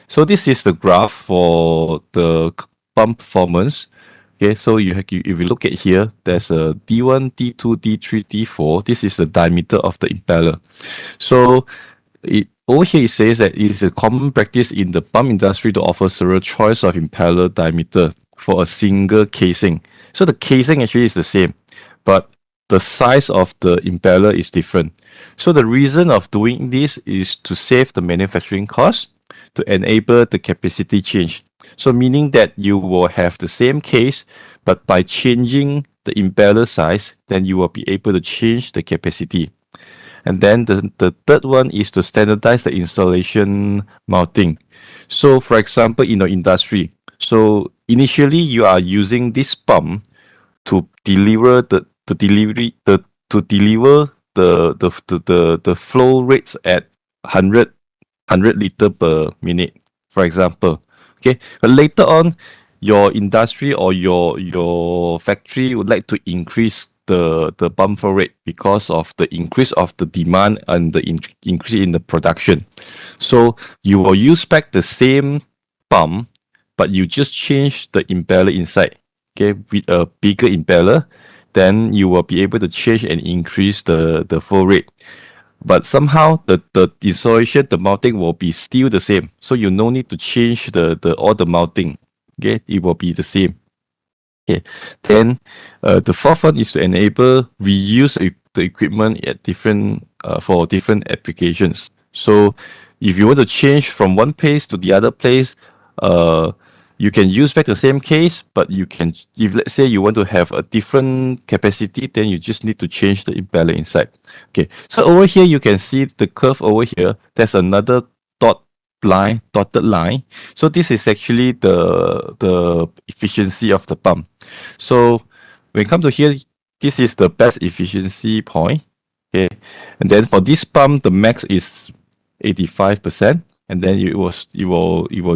So this is the graph for the pump performance. Okay, so if you look at here, there's a D1, D2, D3, D4. This is the diameter of the impeller. So over here it says that it is a common practice in the pump industry to offer several choice of impeller diameter for a single casing. So the casing actually is the same, but the size of the impeller is different. So the reason of doing this is to save the manufacturing cost, to enable the capacity change. So meaning that you will have the same case, but by changing the impeller size, then you will be able to change the capacity. And then the third one is to standardize the installation mounting. So for example, in your industry, so initially you are using this pump to deliver the flow rates at 100 liter per minute, for example. Okay, but later on, your industry or your factory would like to increase the pump flow rate because of the increase of the demand and the increase in the production. So you will use back the same pump, but you just change the impeller inside. Okay, with a bigger impeller, then you will be able to change and increase the flow rate. But somehow the installation, the mounting will be still the same. So you no need to change the all the mounting. Okay, it will be the same. Okay, then the fourth one is to enable reuse the equipment at different for different applications. So if you want to change from one place to the other place, you can use back the same case, but you can, if let's say you want to have a different capacity, then you just need to change the impeller inside. Okay, so over here you can see the curve over here. There's another dotted line. So this is actually the efficiency of the pump. So when it comes to here, this is the best efficiency point. Okay, and then for this pump, the max is 85%, and then it will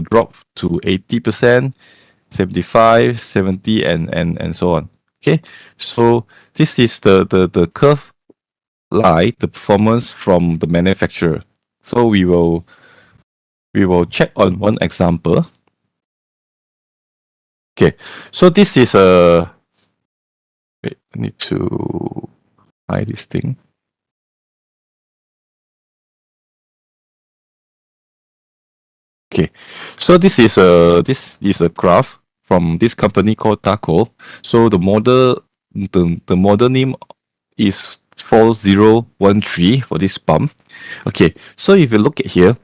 drop to 80%, 75, 70, and so on. Okay, so this is the curve line, the performance from the manufacturer. So we will check on one example. Okay, so this is a. Wait, I need to hide this thing. Okay, so this is a graph from this company called Taco. So the model name is 4013 for this pump. Okay, so if you look at here,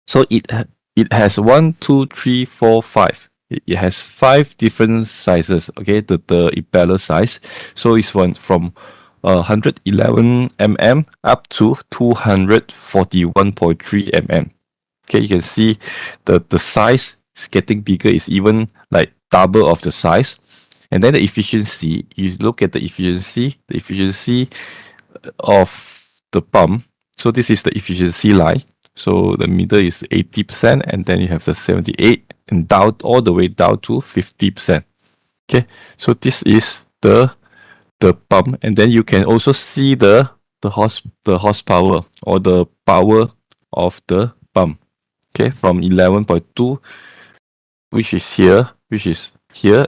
so it has 1, 2, 3, 4, 5. It has 5 different sizes. Okay, the impeller size. So it's one from 111 mm up to 241.3 mm. Okay, you can see the size is getting bigger. It's even like double of the size. And then the efficiency, you look at the efficiency of the pump. So this is the efficiency line. So the middle is 80%, and then you have the 78, and down all the way down to 50%. Okay, so this is the pump, and then you can also see the horsepower or the power of the pump. Okay, from 11.2, which is here,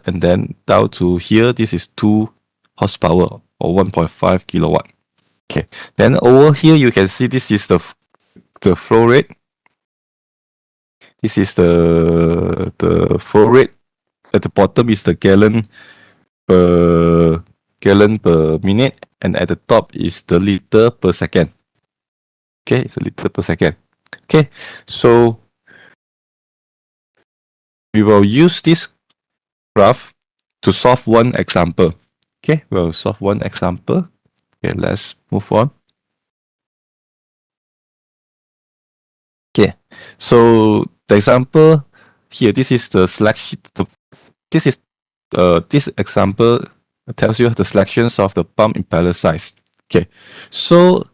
and then down to here. This is 2 horsepower or 1.5 kilowatt. Okay, then over here you can see this is the flow rate. This is the flow rate. At the bottom is the gallon per minute, and at the top is the liter per second. Okay, it's a liter per second. Okay, so we will use this graph to solve one example. Okay, we'll solve one example. Okay, let's move on. Okay, so the example here, this is the selection. This example tells you the selections of the pump impeller size. Okay, so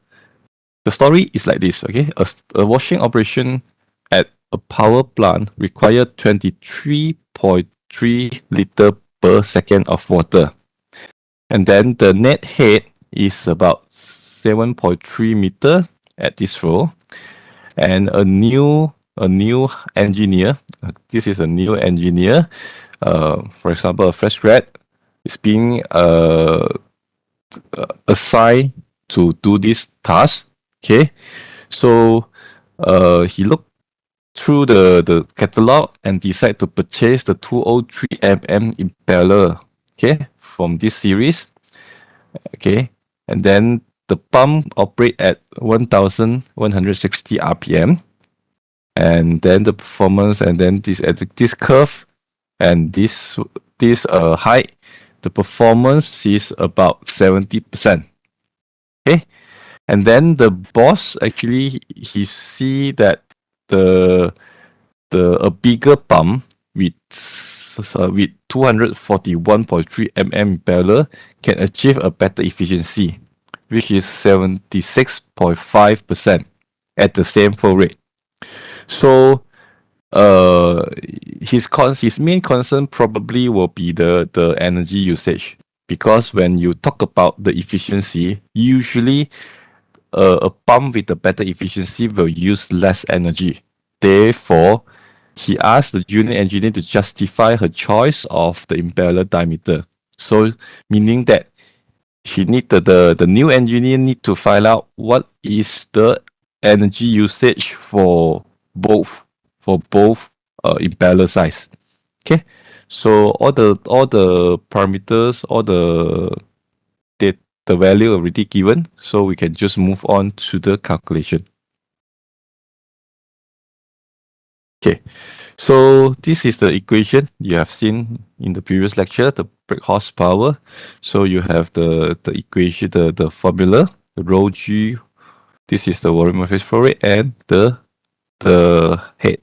the story is like this. Okay, a washing operation at a power plant requires 23.3 liter per second of water, and then the net head is about 7.3 meter at this flow. And a new a new engineer, this is a new engineer, for example, a fresh grad, is being assigned to do this task. Okay, so he looked through the catalog and decide to purchase the 203 impeller, okay, from this series. Okay, and then the pump operate at 1160 rpm, and then the performance, and then this at this curve and this height, the performance is about 70%. Okay, and then the boss actually he see that the a bigger pump with 241.3 impeller can achieve a better efficiency, which is 76.5% at the same flow rate. So his main concern probably will be the energy usage, because when you talk about the efficiency, usually a pump with a better efficiency will use less energy. Therefore, he asked the junior engineer to justify her choice of the impeller diameter. So, meaning that the new engineer need to find out what is the energy usage for both impeller size. Okay, so all the parameters, all the value already given, so we can just move on to the calculation. Okay, so this is the equation you have seen in the previous lecture, the brake horsepower. So you have the equation, the formula, the rho G. This is the volumetric flow rate and the head.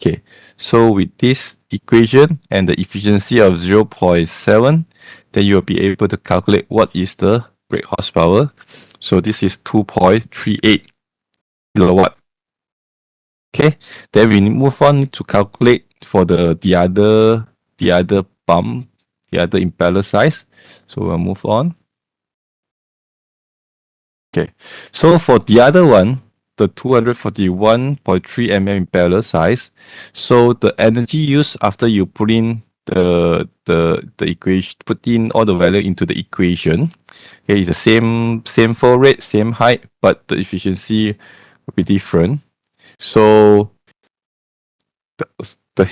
Okay, so with this equation and the efficiency of 0.7, then you'll be able to calculate what is the brake horsepower. So this is 2.38 kilowatt. Okay, then we move on to calculate for the other pump, the other impeller size. So we'll move on. Okay, so for the other one, the 241.3 impeller size, so the energy used after you put in the equation, put in all the value into the equation, okay, it's the same flow rate, same height, but the efficiency will be different. So the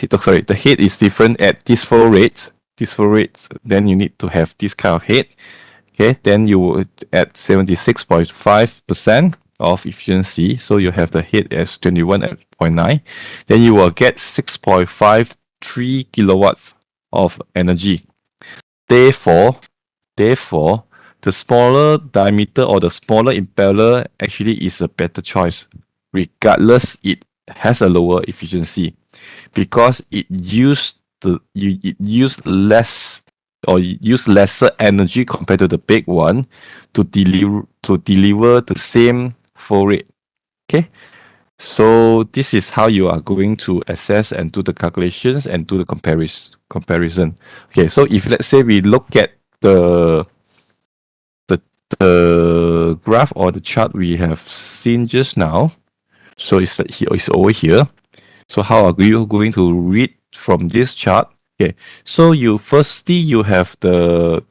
head is different at this flow rate. This flow rate, then you need to have this kind of head. Okay, then you would at 76.5% of efficiency. So you have the head as 21.9. Then you will get 6.53 kilowatts of energy. Therefore, the smaller diameter or the smaller impeller actually is a better choice, regardless it has a lower efficiency, because it used less or use lesser energy compared to the big one to deliver the same flow rate. Okay, so this is how you are going to assess and do the calculations and do the comparison. Okay, so if let's say we look at the the graph or the chart we have seen just now, so it's over here. So how are you going to read from this chart? Okay, so you have the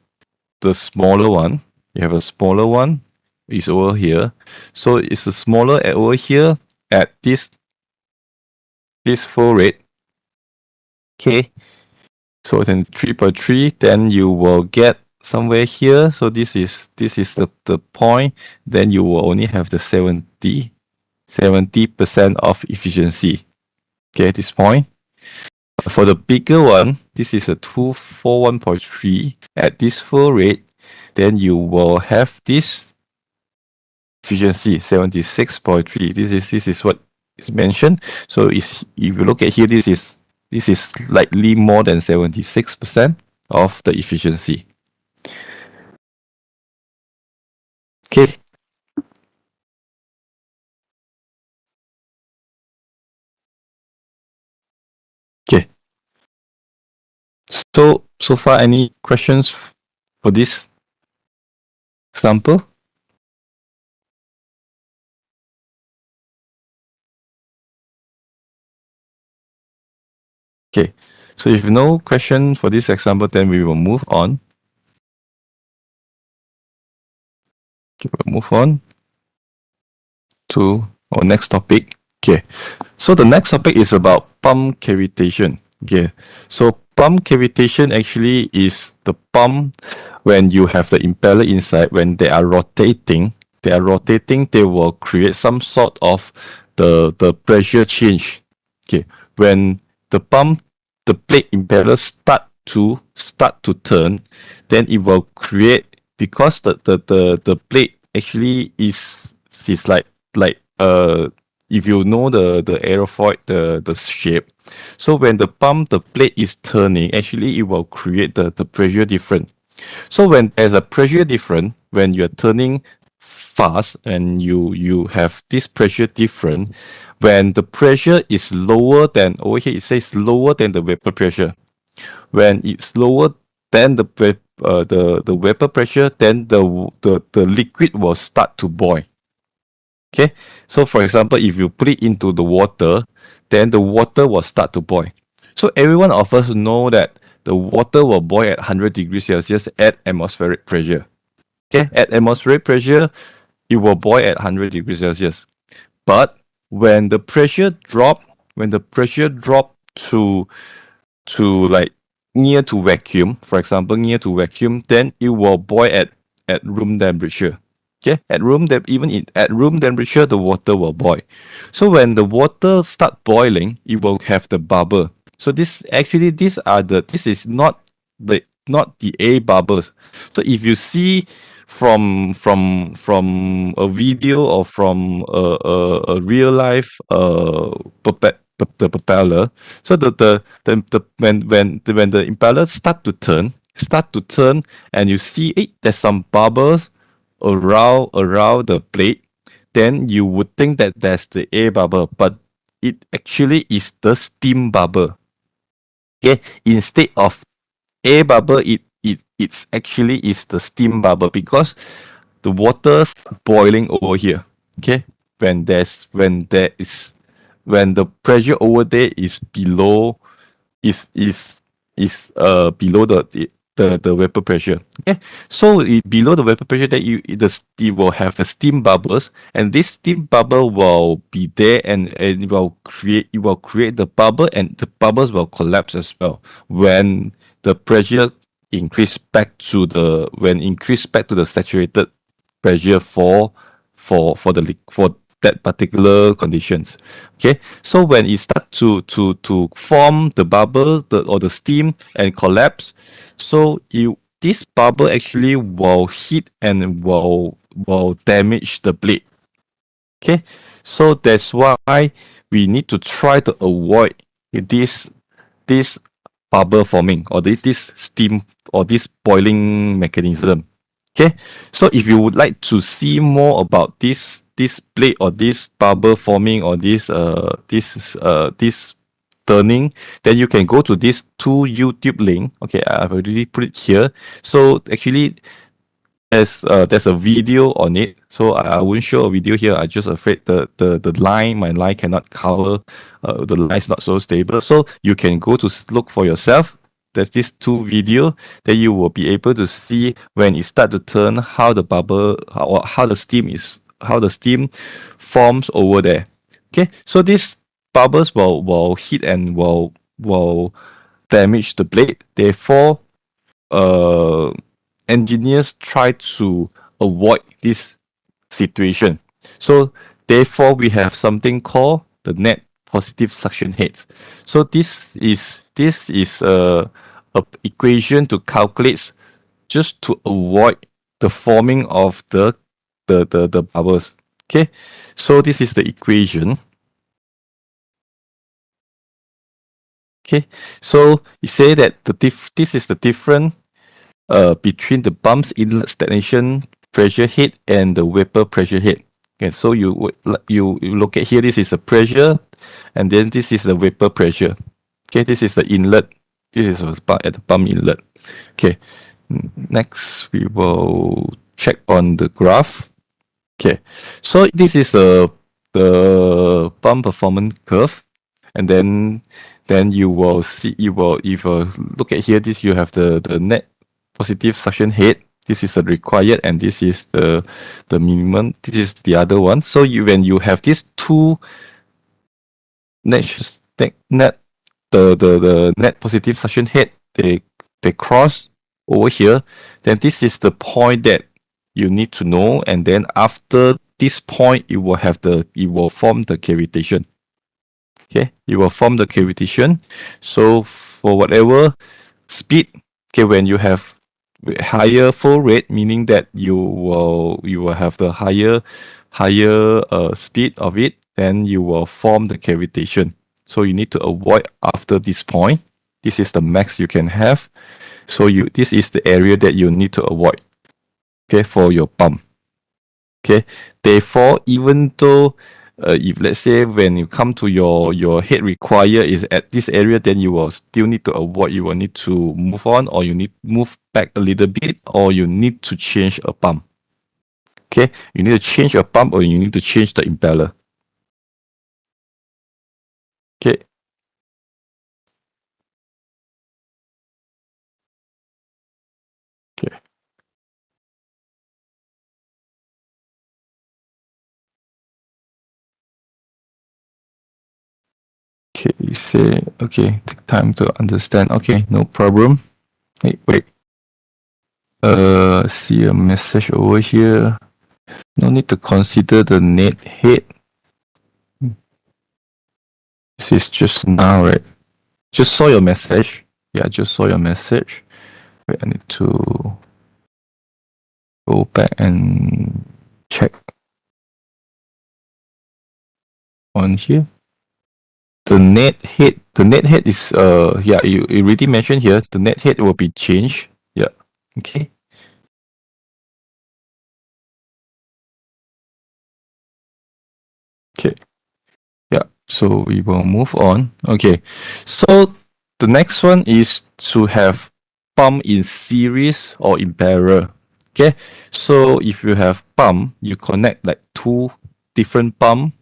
smaller one. You have a smaller one is over here. So it's a smaller over here at this flow rate. Okay, so then 3.3, then you will get somewhere here. So this is the point. Then you will only have the 70% of efficiency. Okay, at this point. For the bigger one, this is a 241.3 at this flow rate, then you will have this efficiency 76.3. This is what is mentioned. So if you look at here, this is slightly more than 76% of the efficiency. Okay. Okay. So far, any questions for this example? Okay, so if no question for this example, then we will move on. Okay, we'll move on to our next topic. Okay, so the next topic is about pump cavitation. Okay, so pump cavitation actually is the pump when you have the impeller inside, when they will create some sort of the pressure change. Okay, when the plate impeller start to turn, then it will create, because the plate actually is like if you know the aerofoil, the shape. So when the plate is turning, actually it will create the pressure difference. So when there's a pressure difference, when you're turning fast and you have this pressure difference, when the pressure is lower than, over here it says lower than the vapor pressure. When it's lower than the vapor pressure, then the liquid will start to boil. Okay, so for example, if you put it into the water, then the water will start to boil. So every one of us know that the water will boil at 100 degrees Celsius at atmospheric pressure. Okay, at atmospheric pressure, it will boil at 100 degrees Celsius. But when the pressure drop, to like near to vacuum, for example, near to vacuum, then it will boil at room temperature. Okay, at room temperature, the water will boil. So when the water start boiling, it will have the bubble. So this is not the air bubbles. So if you see from a video or from a real life the propeller, so the when the impeller start to turn, and you see there's some bubbles around the plate, then you would think that that's the air bubble, but it actually is the steam bubble. Okay, instead of air bubble, it's actually is the steam bubble, because the water's boiling over here. Okay, when the pressure over there is below, below the vapor pressure. Okay, so below the vapor pressure, that it will have the steam bubbles, and this steam bubble will be there, and it will create the bubble, and the bubbles will collapse as well when the pressure increase back to the saturated pressure for that particular conditions. Okay, so when it start to form the bubble, or the steam, and collapse, so this bubble actually will hit and will damage the blade. Okay, so that's why we need to try to avoid this bubble forming, or this steam, or this boiling mechanism. Okay, so if you would like to see more about this plate, or this bubble forming, or this turning, then you can go to these two YouTube link. Okay, I've already put it here. So actually, there's a video on it, so I won't show a video here. I just afraid my line cannot cover, the line is not so stable, so you can go to look for yourself. There's these two video, then you will be able to see when it start to turn, how the bubble, how the steam forms over there. Okay, so these bubbles will hit and will damage the blade. Therefore, uh engineers try to avoid this situation. So therefore, we have something called the net positive suction heads. So this is a equation to calculate, just to avoid the forming of the bubbles. Okay, so this is the equation. Okay, so you say that this is the difference between the pump's inlet stagnation pressure head and the vapor pressure head. Okay, so you look at here. This is the pressure, and then this is the vapor pressure. Okay, this is the inlet. This is at the pump inlet. Okay, next we will check on the graph. Okay, so this is the pump performance curve, and then you will see, you will, if you look at here, this, you have the net positive suction head. This is the required, and this is the minimum. This is the other one. So when you have these two net net the net positive suction head, they cross over here, then this is the point that you need to know, and then after this point, it will form the cavitation. Okay, it will form the cavitation. So for whatever speed, okay, when you have higher flow rate, meaning that you will have the higher speed of it, then you will form the cavitation. So you need to avoid after this point. This is the max you can have. So this is the area that you need to avoid, okay, for your pump. Okay, therefore, even though if let's say when you come to your head require is at this area, then you will still need to avoid. You will need to move on, or you need move back a little bit, or you need to change a pump. Okay, you need to change a pump, or you need to change the impeller. Okay. Okay. Okay, you say, okay, take time to understand. Okay, no problem. Wait. See a message over here. No need to consider the net head. This is just now, right? Just saw your message. Yeah, just saw your message. Wait, I need to go back and check on here. The net head is yeah, you already mentioned here. The net head will be changed. Yeah. Okay. Okay. Yeah. So we will move on. Okay. So the next one is to have pump in series or in parallel. Okay. So if you have pump, you connect like two different pump,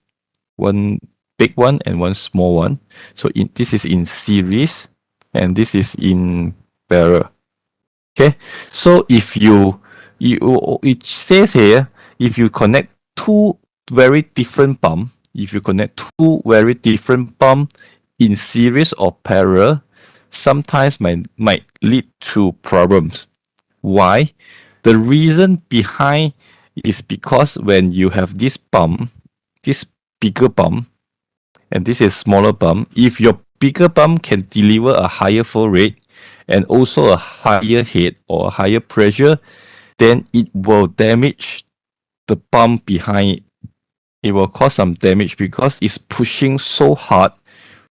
one big one and one small one. So this is in series, and this is in parallel. Okay. So if it says here, if you connect two very different pump, if you connect two very different pump in series or parallel, sometimes might lead to problems. Why? The reason behind is because when you have this pump, this bigger pump, and this is smaller pump, if your bigger pump can deliver a higher flow rate and also a higher head or a higher pressure, then it will damage the pump behind it. It will cause some damage because it's pushing so hard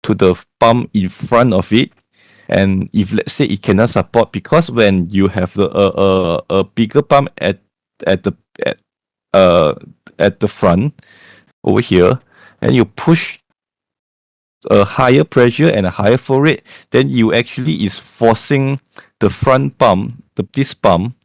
to the pump in front of it. And if let's say it cannot support, because when you have a bigger pump at the at the front over here, and you push a higher pressure and a higher flow rate, then you actually is forcing the front pump, this pump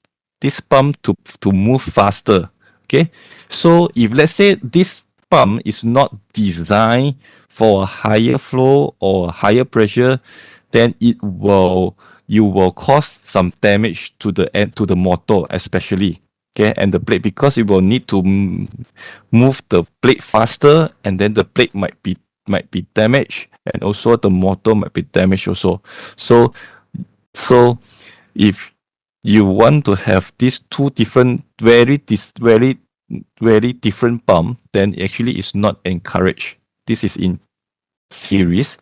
to move faster. Okay, so if let's say this pump is not designed for a higher flow or higher pressure, then you will cause some damage to the motor, especially. Okay, and the blade, because it will need to move the blade faster, and then the blade might be damaged, and also the motor might be damaged also. So if you want to have these two different very different pump, then actually it's not encouraged. This is in series,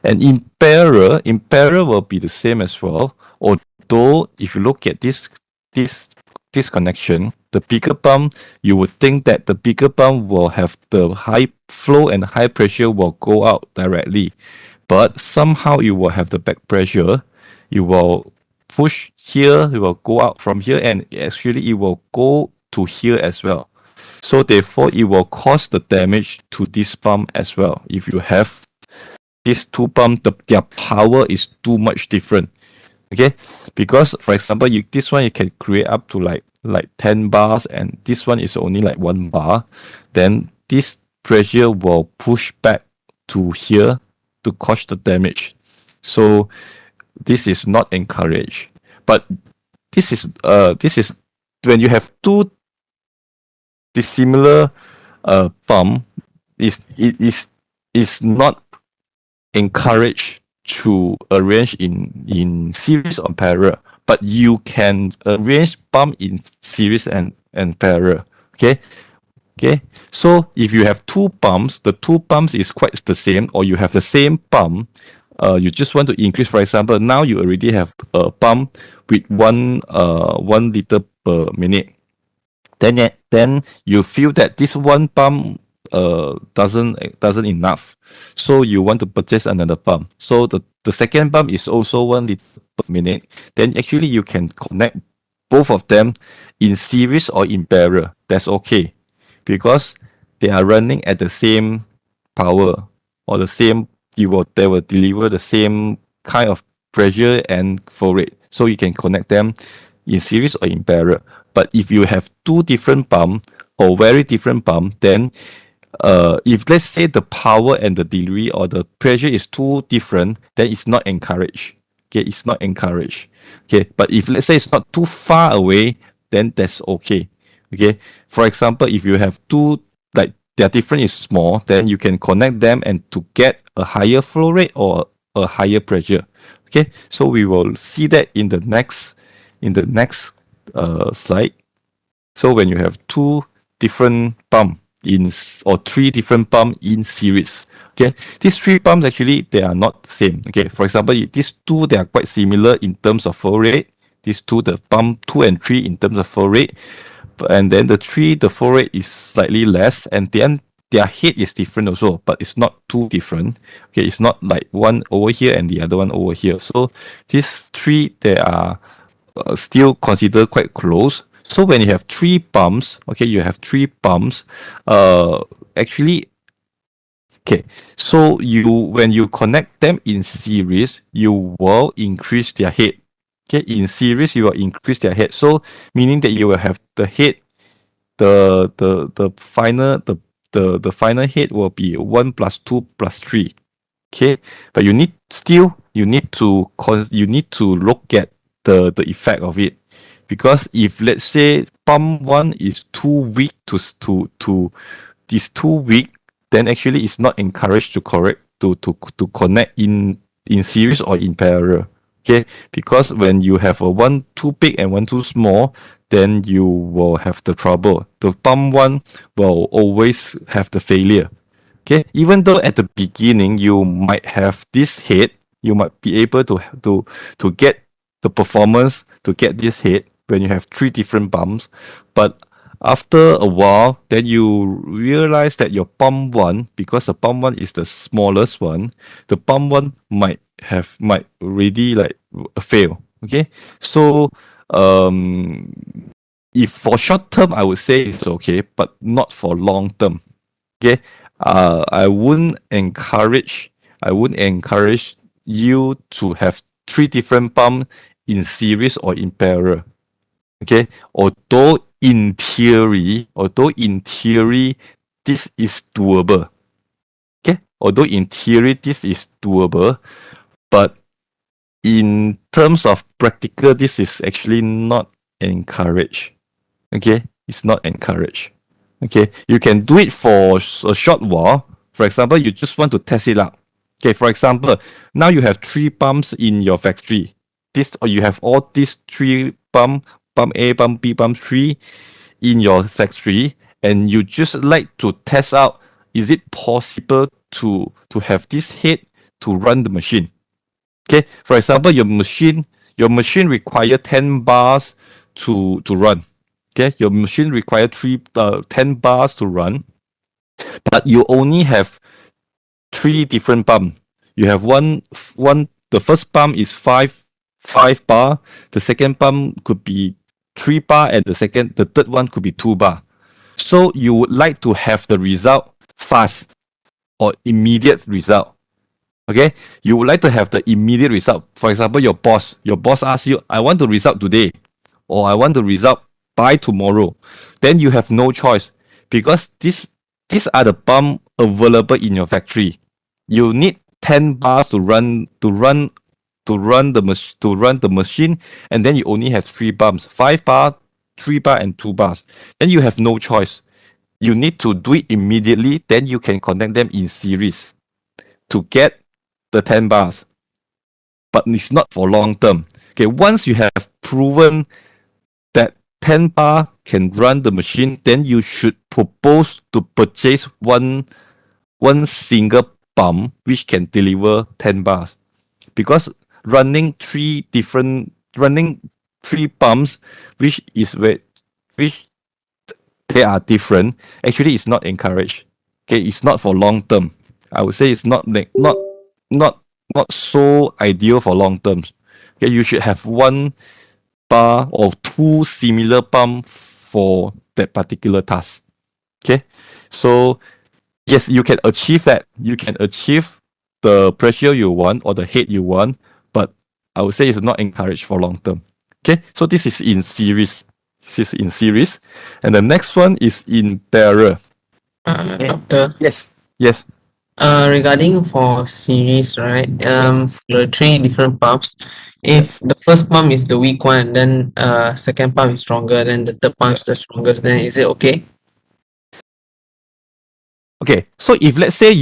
and in parallel will be the same as well. Although if you look at this connection, the bigger pump, you would think that the bigger pump will have the high flow and high pressure will go out directly, but somehow you will have the back pressure. You will push here, it will go out from here, and actually it will go to here as well. So therefore, it will cause the damage to this pump as well. If you have these two pumps, their power is too much different. Okay, because for example, this one you can create up to like 10 bars, and this one is only like 1 bar. Then this pressure will push back to here, to cause the damage. So this is not encouraged. But this is when you have two dissimilar pump, is not encouraged to arrange in series or parallel, but you can arrange pump in series and parallel. Okay, so if you have two pumps, the two pumps is quite the same, or you have the same pump, you just want to increase. For example, now you already have a pump with 1 liter per minute. Then you feel that this one pump doesn't enough, so you want to purchase another pump. So the second pump is also 1 liter per minute. Then actually you can connect both of them in series or in parallel. That's okay, because they are running at the same power, or they will deliver the same kind of pressure and flow rate. So you can connect them in series or in parallel. But if you have two different pump or very different pump, then if let's say the power and the delivery or the pressure is too different, then it's not encouraged. Okay, it's not encouraged. Okay, but if let's say it's not too far away, then that's okay. Okay, for example, if you have two, like their difference is small, then you can connect them and to get a higher flow rate or a higher pressure. Okay, so we will see that in the next slide. So when you have two different pump or three different pump in series, okay, these three pumps actually they are not the same. Okay, for example, these two they are quite similar in terms of flow rate. These two, the pump 2 and 3 in terms of flow rate, and then the flow rate is slightly less, and then their head is different also, but it's not too different. Okay, it's not like one over here and the other one over here. So these three they are still considered quite close. So when you have three pumps, okay, you have three pumps. Actually, okay. So when you connect them in series, you will increase their head. Okay, in series you will increase their head. So meaning that you will have the head, the final head will be 1 plus 2 plus 3. Okay, but you need to look at the effect of it, because if let's say pump 1 is too weak then actually it's not encouraged to connect in series or in parallel. Okay, because when you have a one too big and one too small, then you will have the trouble. The pump 1 will always have the failure. Okay, even though at the beginning you might have this head, you might be able to get the performance to get this head when you have three different pumps, but after a while, then you realize that your pump 1, because the pump 1 is the smallest one, the pump 1 might really like fail. Okay, so if for short term, I would say it's okay, but not for long term. Okay, I wouldn't encourage you to have three different pumps in series or in parallel. Okay, although in theory, this is doable. Okay, although in theory this is doable, but in terms of practical, this is actually not encouraged. Okay, it's not encouraged. Okay, you can do it for a short while. For example, you just want to test it out. Okay, for example, now you have three pumps in your factory. You have all these three pump A, pump B, pump 3 in your factory, and you just like to test out, is it possible to have this head to run the machine? Okay, for example, your machine require 10 bars to run. Okay, your machine require 10 bars to run, but you only have three different pumps. You have one. The first pump is 5 bar. The second pump could be 3 bar, and the third one could be 2 bar. So you would like to have the result fast or immediate result. Okay, you would like to have the immediate result. For example, your boss asks you, I want the result today, or I want the result by tomorrow. Then you have no choice, because these are the pump available in your factory. You need 10 bars to run the machine, and then you only have 3 bumps, 5 bar, 3 bar, and 2 bars. Then you have no choice. You need to do it immediately. Then you can connect them in series to get the 10 bars. But it's not for long term. Okay, once you have proven that 10 bar can run the machine, then you should propose to purchase one single pump which can deliver 10 bars. Because running three pumps, which they are different, actually it's not encouraged. Okay, it's not for long term. I would say it's not so ideal for long terms. Okay, you should have 1 bar or 2 similar pump for that particular task. Okay, so yes, you can achieve that. You can achieve the pressure you want or the head you want, but I would say it's not encouraged for long term. Okay, so this is in series. And the next one is in parallel. Doctor, Yes. regarding for series, right? The 3 different pumps. If the first pump is the weak one, then second pump is stronger, then the third pump is the strongest, then is it okay? Okay, so if let's say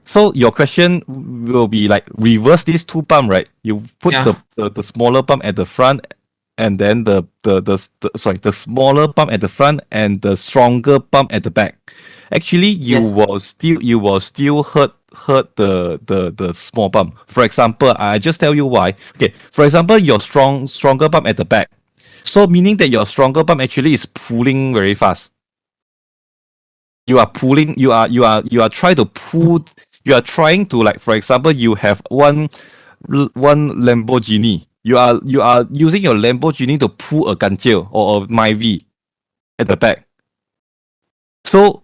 so your question will be like reverse these 2 pump, right? You put Yeah. the smaller pump at the front, and then the smaller pump at the front and the stronger pump at the back. Actually, you will still hurt the small pump. For example, I just tell you why. Okay, for example, your stronger pump at the back. So meaning that your stronger pump actually is pulling very fast. You are trying to pull. You are trying to, like, for example, you have one Lamborghini. You are using your Lamborghini to pull a ganjiu or a Myvi at the back. So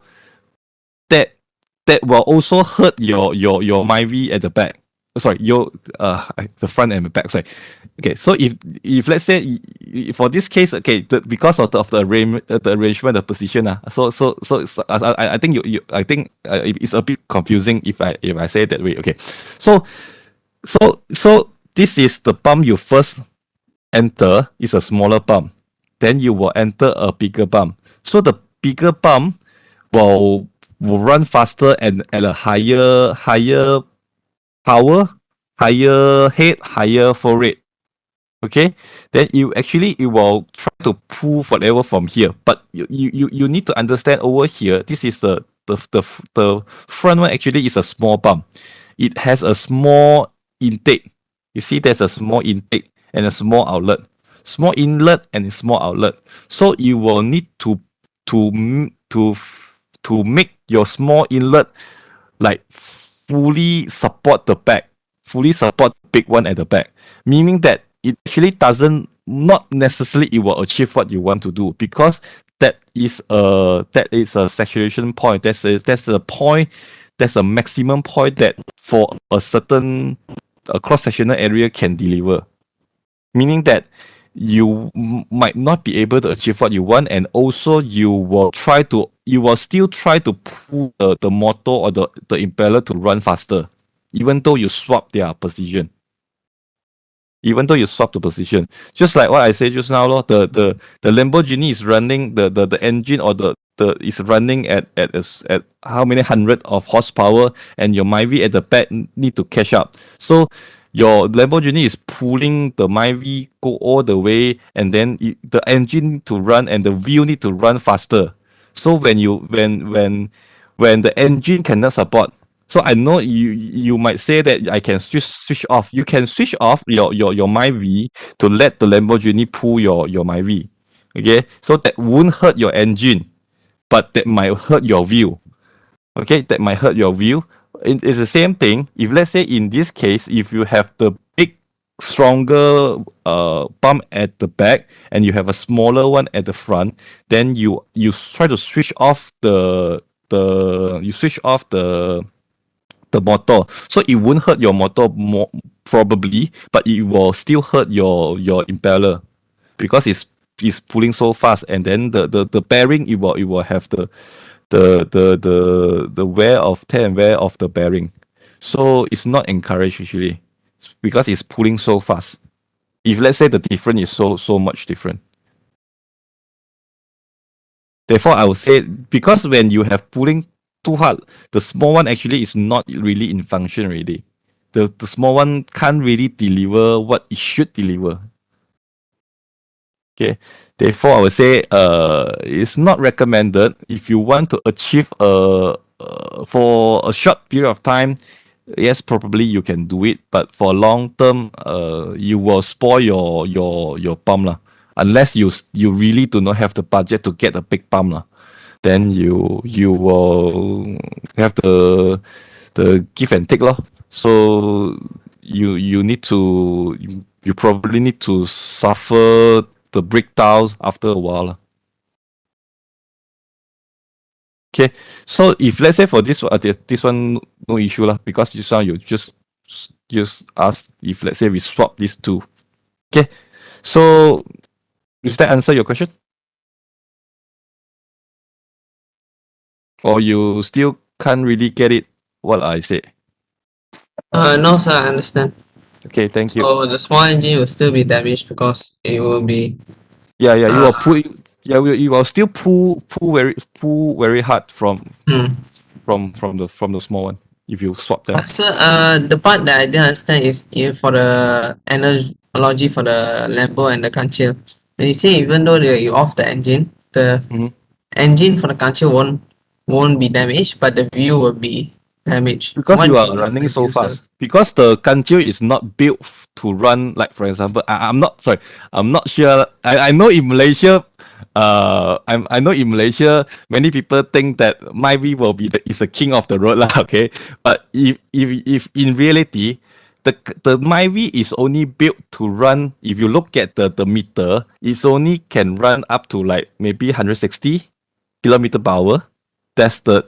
that will also hurt your Myvi at the back. Sorry, the front and the back. Sorry. Okay, so if let's say for this case, okay, because of the arrangement, the position, I think it's a bit confusing if I say it that way. Okay, so this is the pump you first enter is a smaller pump, then you will enter a bigger pump. So the bigger pump will run faster and at a higher power, higher head, higher flow rate. Okay, then it will try to pull whatever from here. But you need to understand over here, this is the front one actually is a small pump. It has a small intake. You see, there's a small intake and a small outlet. Small inlet and a small outlet. So you will need to make your small inlet like fully support the back, fully support the big one at the back, meaning that it actually not necessarily it will achieve what you want to do, because that is a saturation point. That's a point, that's a maximum point that for a certain cross-sectional area can deliver, meaning that you might not be able to achieve what you want, and also you will still try to pull the motor or the impeller to run faster, even though you swap their position. Even though you swap the position, just like what I said just now, the Lamborghini is running the engine, or the is running at how many hundred of horsepower, and your Myvi at the back need to catch up. So your Lamborghini is pulling the Myvi go all the way, and then the engine to run and the wheel need to run faster. So when the engine cannot support, so I know you might say that I can switch off. You can switch off your Myvi to let the Lamborghini pull your Myvi. Okay, so that won't hurt your engine, but that might hurt your wheel. Okay, that might hurt your wheel. It's the same thing. If let's say in this case, if you have the big, stronger pump at the back and you have a smaller one at the front, then you try to switch off the motor. So it won't hurt your motor more probably, but it will still hurt your impeller, because it's pulling so fast, and then the bearing, it will have the wear of tear and wear of the bearing. So it's not encouraged actually because it's pulling so fast. If let's say the difference is so much different. Therefore, I would say because when you have pulling too hard, the small one actually is not really in function already. The small one can't really deliver what it should deliver. Okay. Therefore, I would say it's not recommended if you want to achieve for a short period of time. Yes, probably you can do it, but for long term, you will spoil your pump lah. Unless you really do not have the budget to get a big pump lah, then you will have the give and take lah. So you need to you probably need to suffer the breakdowns after a while lah. Okay, so if let's say for this one no issue lah, because this one you just ask if let's say we swap these two. Okay, so does that answer your question? Or you still can't really get it what I said? No, sir, I understand. Okay, thank you. So the small engine will still be damaged because it will be Yeah, you uh, will pull. Yeah, you will still pull very hard hmm. from the small one if you swap them. Sir, the part that I didn't understand is for the analogy for the Lambo and the Conchil. When you say even though you off the engine, the Mhm. engine for the Conchil won't be damaged, but the view will be damaged. Because What you do are you mean running by so view, sir? fast. Because the kanju is not built to run like, for example, I'm not sorry. I'm not sure. I know in Malaysia, I know in Malaysia many people think that Myvi will be is the king of the road lah. Okay, but if in reality, the Myvi is only built to run. If you look at the meter, it's only can run up to like maybe 160 kilometer per hour. That's the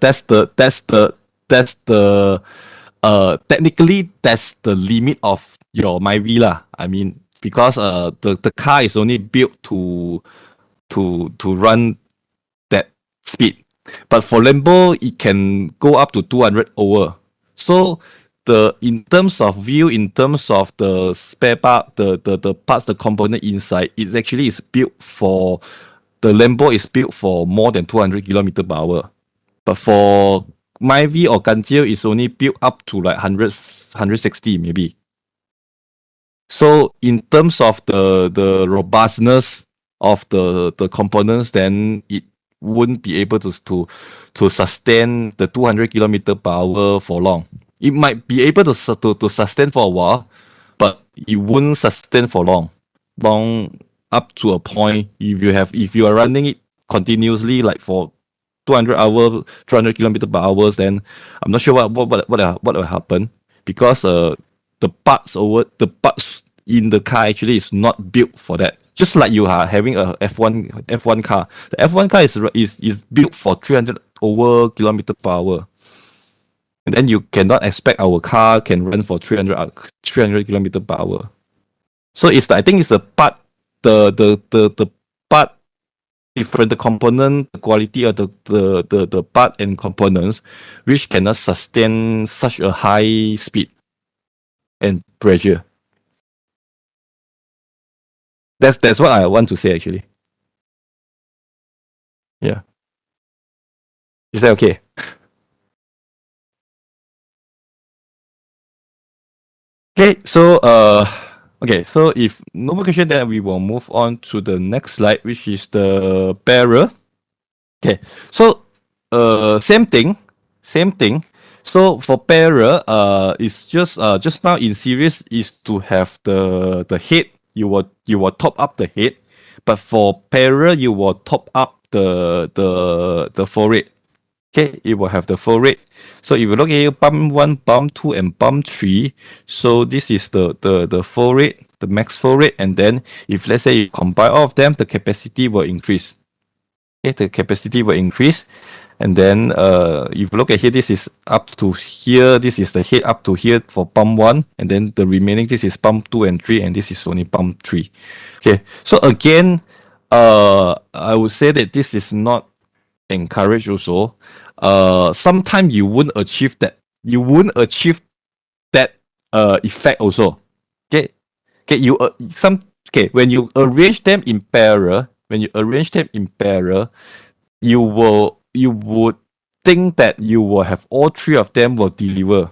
technically that's the limit of your Myvi lah. I mean, because the car is only built to run that speed. But for Lambo, it can go up to 200 over. So the in terms of view, in terms of the spare part, the parts, the component inside, it actually is built for the Lambo is built for more than 200 kilometer per hour. But for Myvi or Ganjil, it's only built up to like 160 maybe. So in terms of the robustness of the components, then it wouldn't be able to sustain the 200 kilometer per hour for long. It might be able to sustain for a while, but it wouldn't sustain for long up to a point. If you are running it continuously like for 200 kilometer per hours, then I'm not sure what will happen because the parts in the car actually is not built for that. Just like you are having a F1 car, the F1 car is built for 300 over kilometer per hour, and then you cannot expect our car can run for 300 kilometer per hour. So I think it's the part the part different the component, the quality of the part and components, which cannot sustain such a high speed and pressure. That's what I want to say actually. Yeah. Is that okay? Okay, so so if no more question, then we will move on to the next slide, which is the barrel. Okay, so same thing, same thing. So for barrel, it's just now in series is to have the head. You will top up the head, but for barrel you will top up the forate. Okay, it will have the forate. So if you look at here, pump 1, pump 2, and pump 3, so this is the forate, the max forate, and then if let's say you combine all of them, the capacity will increase. Okay, the capacity will increase. And then if you look at here, this is up to here, this is the head up to here for pump 1, and then the remaining, this is pump 2 and 3, and this is only pump 3. Okay, so again, I would say that this is not encouraged also. Sometimes you won't achieve that. You won't achieve effect also. Okay, okay, when you arrange them in parallel, you would think that you will have all three of them will deliver,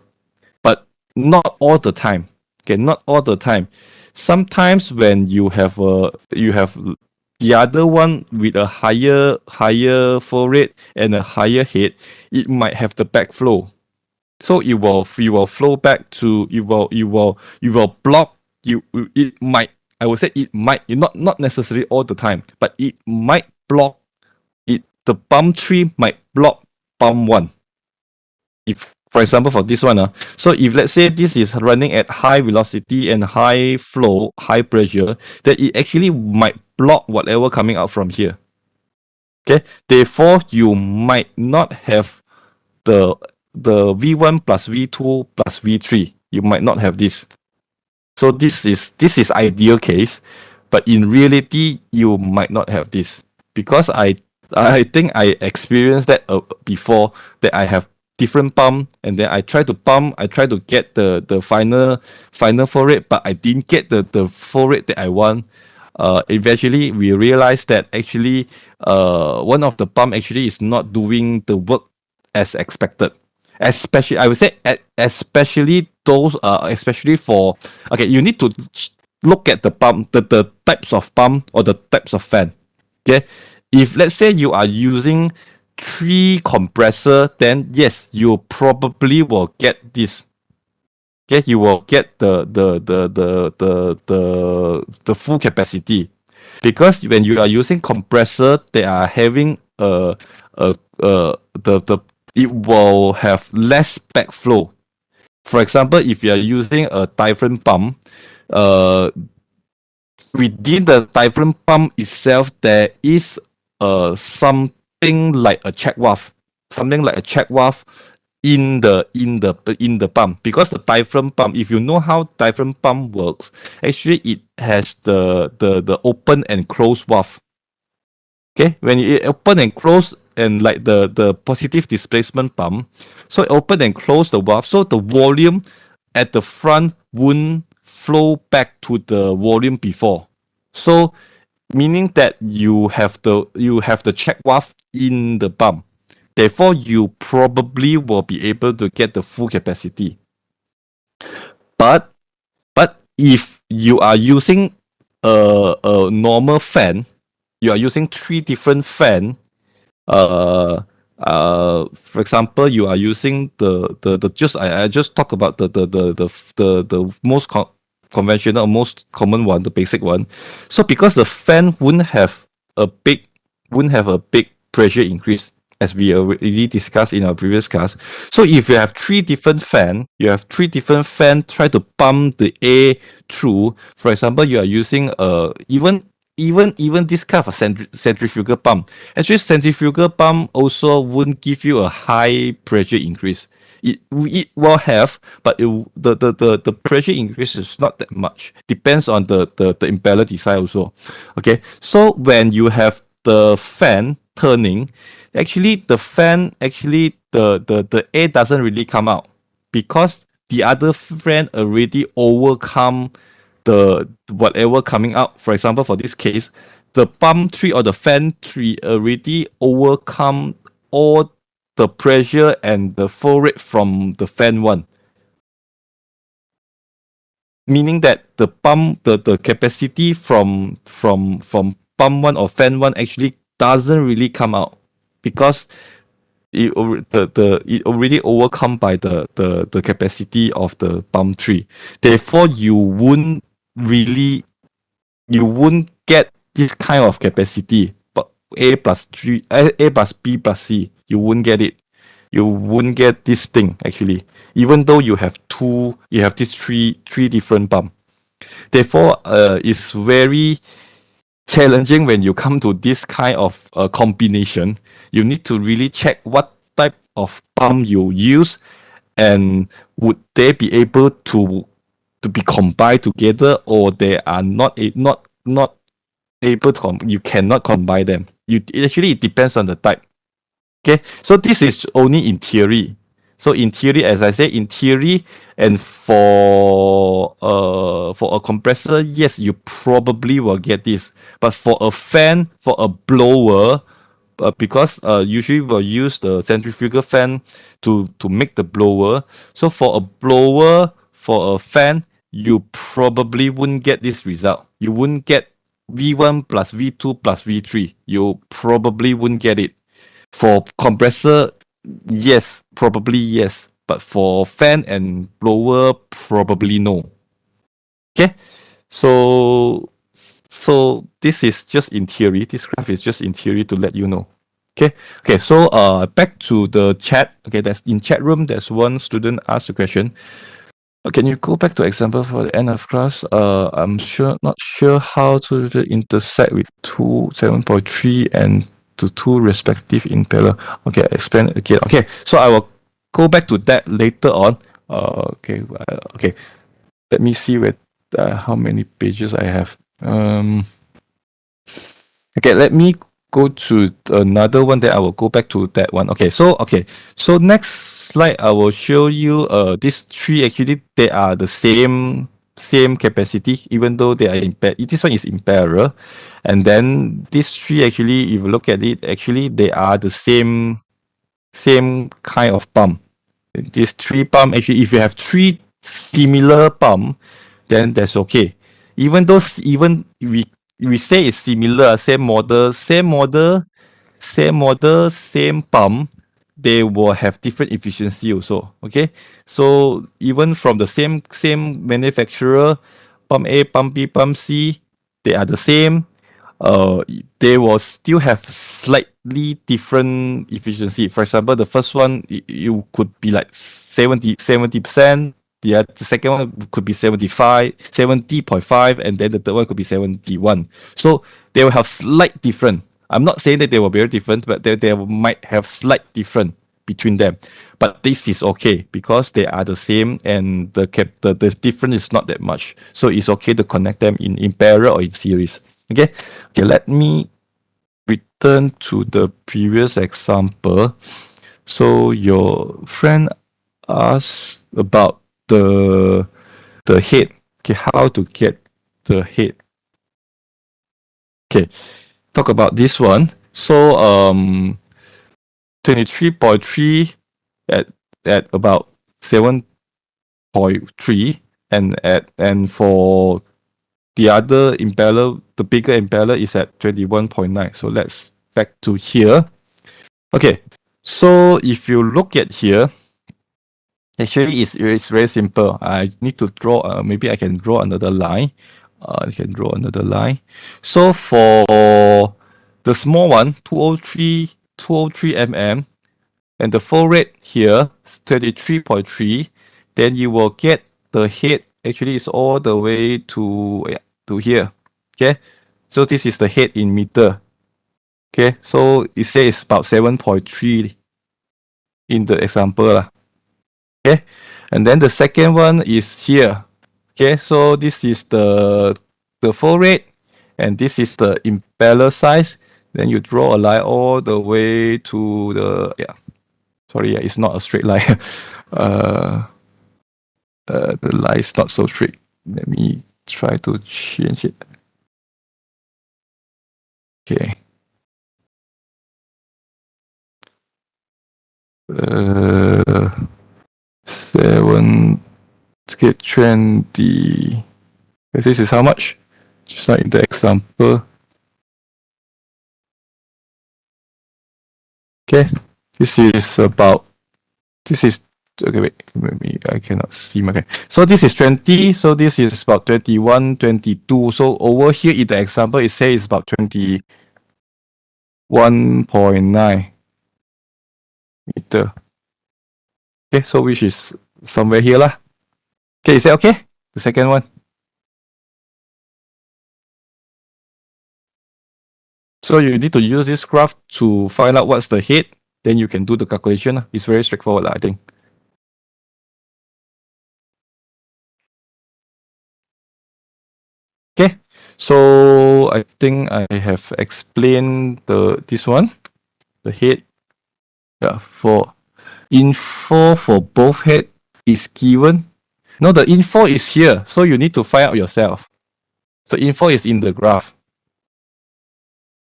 but not all the time. Okay, not all the time. Sometimes when you have the other one with a higher flow rate and a higher head, it might have the backflow. So you will flow back to you will block you it might I would say it might not necessarily all the time, but it might block it the pump 3 might block pump 1. If for example for this one, so if let's say this is running at high velocity and high flow, high pressure, then it actually might block whatever coming out from here. Okay, therefore you might not have the V1 plus V2 plus V3. You might not have this. So this is ideal case, but in reality you might not have this because I think I experienced that before, that I have different pump and then I try to get the final flow rate, but I didn't get the flow rate that I want. Eventually we realized that actually one of the pump actually is not doing the work as expected. Especially, I would say, especially those, especially for, okay, you need to look at the pump, the types of pump or the types of fan. Okay, if let's say you are using 3 compressor, then yes, you probably will get this. Okay, you will get the full capacity, because when you are using compressor, they are having the it will have less backflow. For example, if you are using a diaphragm pump, uh, within the diaphragm pump itself, there is something like a check valve, in the pump, because the diaphragm pump, if you know how diaphragm pump works, actually it has the open and close valve. Okay, when you open and close, and like the positive displacement pump, so open and close the valve, so the volume at the front won't flow back to the volume before. So meaning that you have the check valve in the pump. Therefore, you probably will be able to get the full capacity. But if you are using a normal fan, you are using 3 different fan. For example, you are using the just I just talk about the most conventional, most common one, the basic one. So because the fan wouldn't have a big pressure increase, as we already discussed in our previous class. So if you have 3 different fan, try to pump the air through. For example, you are using even this kind of centrifugal pump. Actually, centrifugal pump also won't give you a high pressure increase. It will have, but the pressure increase is not that much. Depends on the impeller design also. Okay, so when you have the fan turning, actually the air doesn't really come out, because the other fan already overcome the whatever coming out. For example, for this case, the pump 3 or the fan 3 already overcome all the pressure and the flow rate from the fan 1. Meaning that the capacity from pump 1 or fan 1 actually doesn't really come out, because it already overcome by the capacity of the pump 3. Therefore, you won't get this kind of capacity, but A plus B plus C, you won't get it. You won't get this thing actually, even though you have these three different pump. Therefore, it's very challenging when you come to this kind of combination. You need to really check what type of pump you use, and would they be able to be combined together, or they are not able to you cannot combine them. It depends on the type. Okay, so this is only in theory, So in theory, as I say, in theory, and for a compressor, yes, you probably will get this. But for a fan, for a blower, because usually we'll use the centrifugal fan to make the blower. So for a blower, for a fan, you probably wouldn't get this result. You wouldn't get V1 plus V2 plus V3. You probably wouldn't get it. For compressor, yes, probably yes. But for fan and blower, probably no. Okay, so this is just in theory. This graph is just in theory to let you know. Okay. So back to the chat. Okay, that's in chat room. There's one student asked a question. Can you go back to example for the end of class? Not sure how to intersect with 7.3 and to two respective in parallel. Okay, explain it again. Okay, so I will go back to that later on. Okay. Let me see how many pages I have. Okay, let me go to another one. Then I will go back to that one. So next slide I will show you these three actually they are the same capacity even though they are in this one is in parallel, and then these three actually if you look at it actually they are the same kind of pump. These three pump actually if you have three similar pump then that's okay. Even though even we say it's similar, same pump, they will have different efficiency also. Okay, so even from the same manufacturer, pump A, pump B, pump C, they are the same. uh, they will still have slightly different efficiency. For example, the first one you could be like 70%. The second one could be 70.5, and then the third one could be 71. So they will have slight different. I'm not saying that they will be very different, but they might have slight different between them. But this is okay because they are the same and the difference is not that much. So it's okay to connect them in parallel or in series. Okay, let me return to the previous example. So your friend asked about the head. Okay, how to get the head. Okay, talk about this one. So 23.3 at about 7.3, and for the other impeller, the bigger impeller is at 21.9. So let's back to here. Okay, so if you look at here, actually it's very simple. I need to draw, maybe I can draw another line. I can draw another line. So for the small one, 203 mm, and the flow rate here is 23.3, then you will get the head actually is all the way to here. Okay, so this is the head in meter. Okay, so it says it's about 7.3 in the example lah. Okay, and then the second one is here. Okay, so this is the flow rate, and this is the impeller size. Then you draw a line all the way to the Sorry, it's not a straight line. The line is not so straight. Let me try to change it. Okay. 7 skip 20. This is how much? Just like the example. Okay. This is okay, wait, maybe I cannot see my. Okay. So this is 20, so this is about 21, 22. So over here in the example, it says it's about 21.9 meter. Okay, so which is somewhere here lah. Okay, is that okay? The second one. So you need to use this graph to find out what's the head. Then you can do the calculation. It's very straightforward, I think. Okay, so I think I have explained this one, the head. Yeah, info for both head is given. No, the info is here, so you need to find out yourself. So info is in the graph.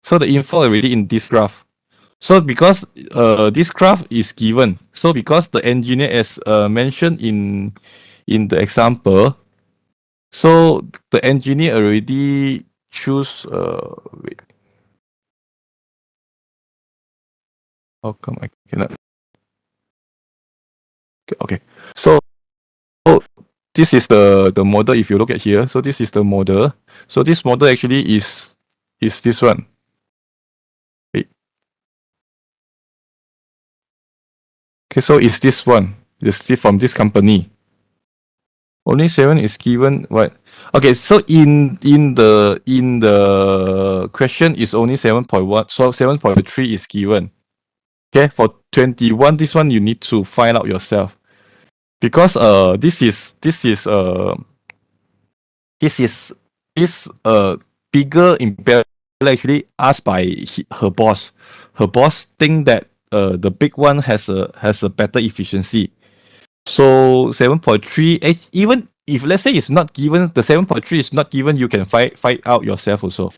So the info already in this graph. So because this graph is given, so because the engineer as mentioned in the example, so the engineer already choose wait, how come I cannot? Okay, so this is the model. If you look at here, so this is the model. So this model actually is this one. Wait. Okay, so it's this one. This from this company. Only 7 is given what? Okay, so in the question is only 7.1, so 7.3 is given. Okay, for 21, this one you need to find out yourself. Because this bigger imbalance actually asked by her boss. Her boss think that the big one has a better efficiency. So 7.3, even if let's say it's not given, the 7.3 is not given, you can find out yourself also.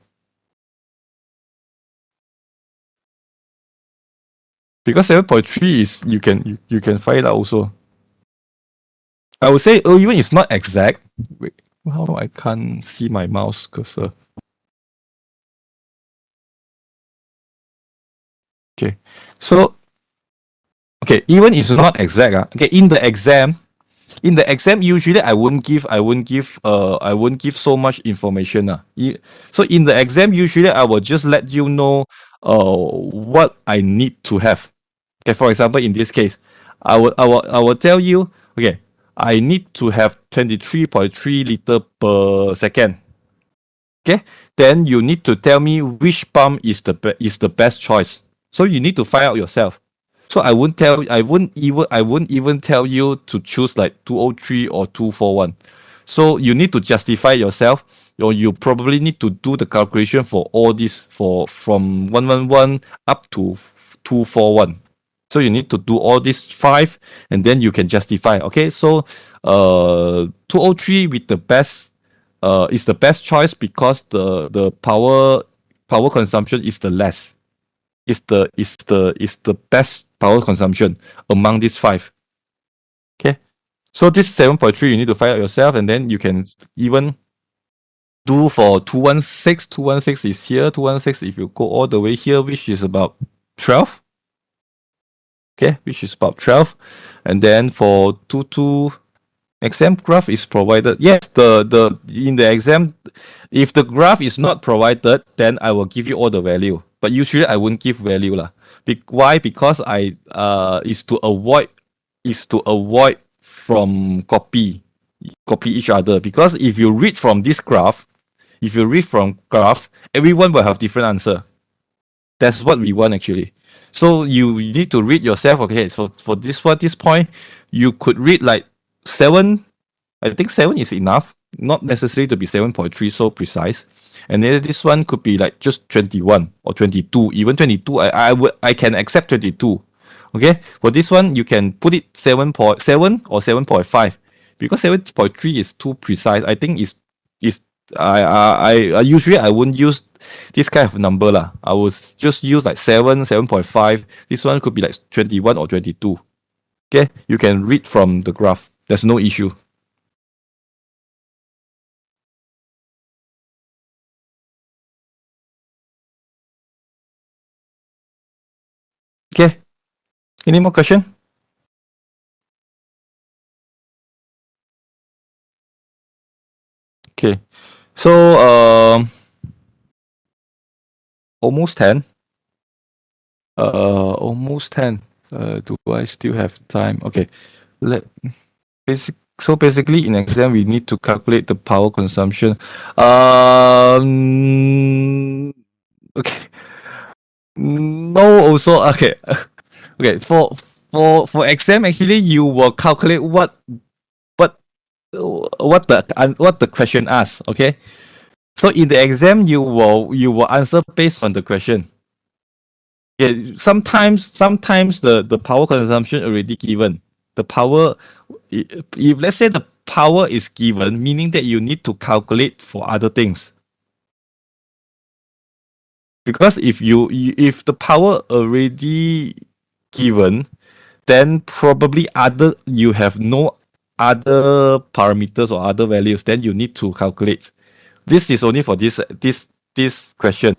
Because 7.3 is you can find out also. I would say even it's not exact. Wait, how I can't see my mouse cursor. Okay. So okay, even it's not exact. Okay, in the exam usually I won't give so much information. So in the exam usually I will just let you know what I need to have. Okay, for example, in this case, I will tell you, okay, I need to have 23.3 liter per second. Okay, then you need to tell me which pump is the best choice. So you need to find out yourself. So I won't even tell you to choose like 203 or 241. So you need to justify yourself, or you probably need to do the calculation for all this for from 111 up to 241. So you need to do all these five, and then you can justify. Okay, so 203 with the best is the best choice because the power consumption is the less. Is the best power consumption among these five. Okay, so this 7.3 you need to find out yourself, and then you can even do for 216. 216 is here. 216 if you go all the way here, which is about 12. Okay, which is about 12, and then for 22 exam graph is provided. Yes, the in the exam, if the graph is not provided, then I will give you all the value. But usually I won't give value lah. Why? Because I is to avoid from copy each other. Because if you read from this graph, everyone will have different answer. That's what we want actually. So you need to read yourself. Okay, so for this point, you could read like 7. I think 7 is enough, not necessary to be 7.3 so precise. And then this one could be like just 21 or 22, even 22. I can accept 22. Okay, for this one you can put it 7.7 or 7.5 because 7.3 is too precise. I think is I usually I wouldn't use this kind of number lah. I would just use like 7.5. This one could be like 21 or 22. Okay, you can read from the graph. There's no issue. Okay. Any more question? Okay. So almost 10. Almost 10. Do I still have time? Okay. Let basically in exam we need to calculate the power consumption. Okay. No, also okay. Okay. For exam actually you will calculate what what the question asks. Okay. So in the exam, you will answer based on the question. Yeah, sometimes the power consumption already given. The power, if let's say the power is given, meaning that you need to calculate for other things. Because if the power already given, then probably other you have no other parameters or other values, then you need to calculate. This is only for this question.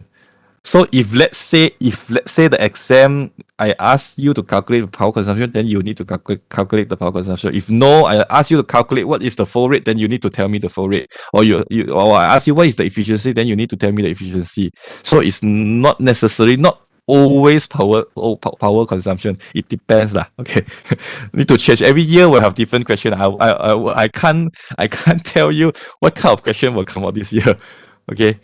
So if let's say the exam I ask you to calculate the power consumption, then you need to calculate the power consumption. If no, I ask you to calculate what is the flow rate, then you need to tell me the flow rate. Or I ask you what is the efficiency, then you need to tell me the efficiency. So it's not necessary, not always power consumption. It depends lah. Okay, need to change every year. We'll have different question. I can't tell you what kind of question will come out this year. Okay.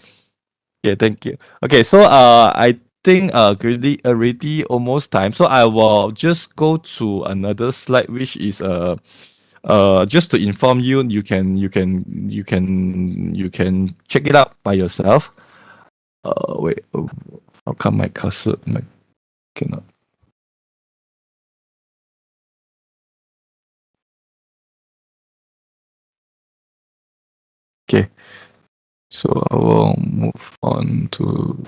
Okay, thank you. Okay, so I think already almost time. So I will just go to another slide, which is just to inform you, you can check it out by yourself. Wait, how come my cursor cannot? Okay, so I will move on to.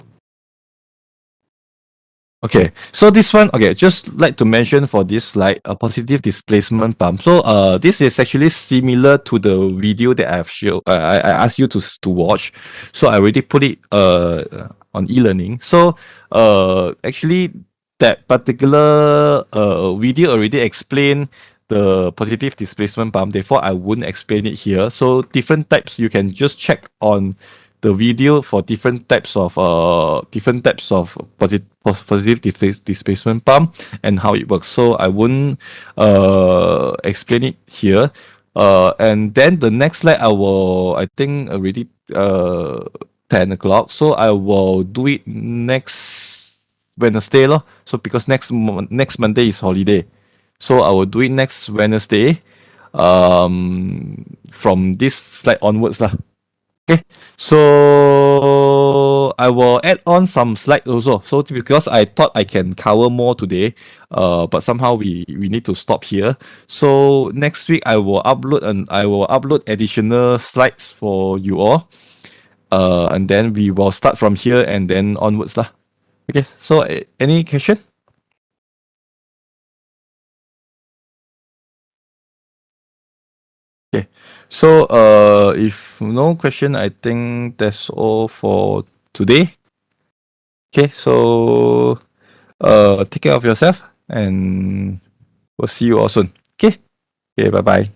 Okay, so this one, okay, just like to mention for this slide, a positive displacement pump. So, this is actually similar to the video that I've shown. I asked you to watch. So I already put it on e-learning. So, actually, that particular video already explained the positive displacement pump. Therefore, I wouldn't explain it here. So different types you can just check on the video for different types of positive displacement pump and how it works. So I wouldn't explain it here. And then the next slide I think already 10 o'clock. So I will do it next Wednesday lor. So because next Monday is holiday. So I will do it next Wednesday. From this slide onwards lah. Okay, so I will add on some slides also. So because I thought I can cover more today, but somehow we need to stop here. So next week I will upload additional slides for you all. And then we will start from here and then onwards lah. Okay, so any question? Okay, so if no question, I think that's all for today. Okay, so take care of yourself and we'll see you all soon. Okay, okay, bye bye.